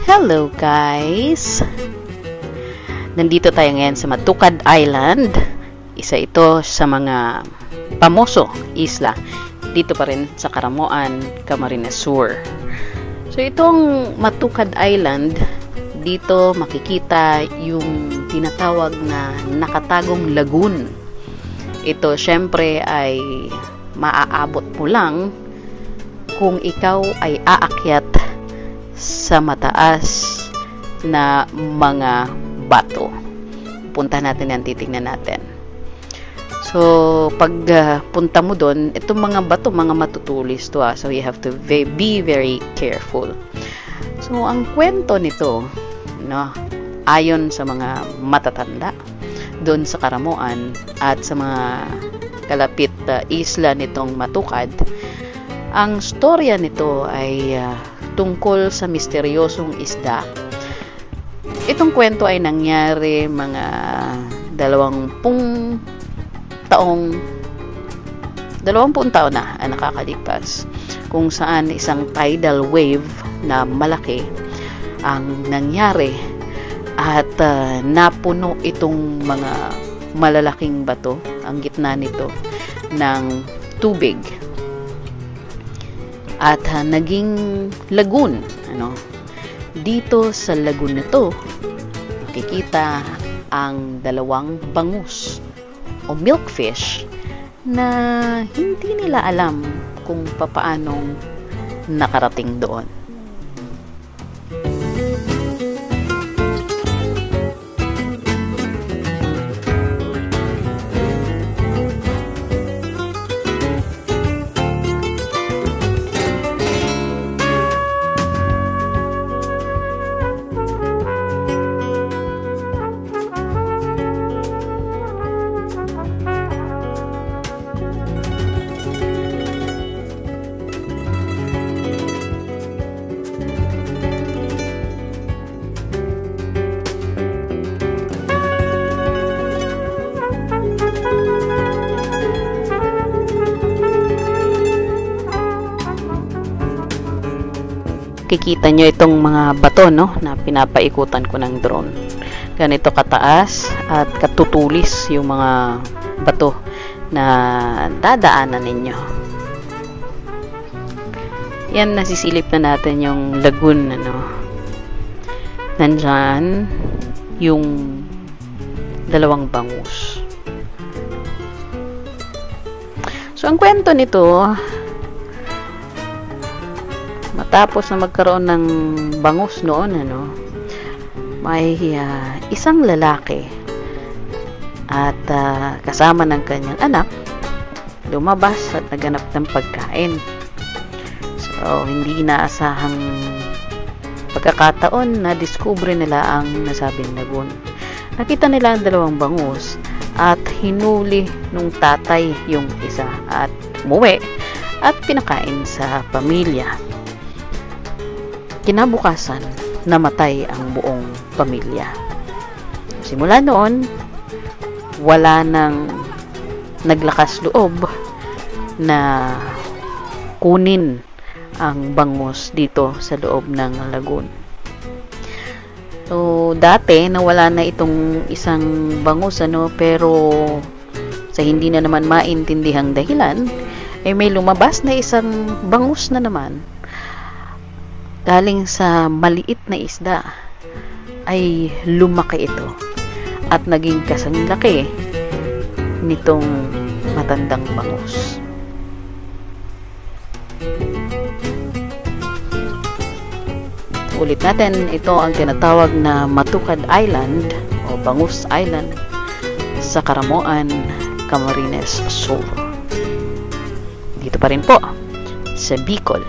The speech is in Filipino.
Hello guys! Nandito tayo ngayon sa Matukad Island. Isa ito sa mga pamoso isla dito pa rin sa Caramoan, Camarines Sur. So itong Matukad Island, dito makikita yung tinatawag na nakatagong lagoon. Ito syempre ay maaabot mo lang kung ikaw ay aakyat sa mataas na mga bato. Punta natin yan, titignan natin. So, pag punta mo doon, itong mga bato, mga matutulis to. So, you have to be very careful. So, ang kwento nito, no, ayon sa mga matatanda doon sa Caramoan at sa mga kalapit isla nitong Matukad, ang storya nito ay tungkol sa misteryosong isda. Itong kwento ay nangyari mga 20 taon na ang nakakalipas, kung saan isang tidal wave na malaki ang nangyari at napuno itong mga malalaking bato, ang gitna nito, ng tubig. At naging lagoon, dito sa lagoon na to makikita ang 2 bangus o milkfish na hindi nila alam kung papaanong nakarating doon. Kikita nyo itong mga bato, no, na pinapaikutan ko ng drone. Ganito kataas at katutulis yung mga bato na dadaanan ninyo. Yan, nasisilip na natin yung lagoon, nandyan yung 2 bangus. So ang kwento nito, matapos na magkaroon ng bangus noon, may isang lalaki at kasama ng kanyang anak lumabas at naghanap ng pagkain. So, hindi inaasahang pagkakataon na diskubre nila ang nasabing lagoon. Nakita nila ang 2 bangus at hinuli nung tatay yung isa at umuwi at pinakain sa pamilya. Kinabukasan, namatay ang buong pamilya. Simula noon, wala nang naglakas loob na kunin ang bangus dito sa loob ng lagoon. So, dati, nawala na itong isang bangus, pero sa hindi na naman maintindihang dahilan, may lumabas na isang bangus na naman galing sa maliit na isda. Ay lumaki ito at naging kasing laki nitong matandang bangus. Ulit natin, ito ang tinatawag na Matukad Island o Bangus Island sa Caramoan, Camarines Sur. Dito pa rin po sa Bicol.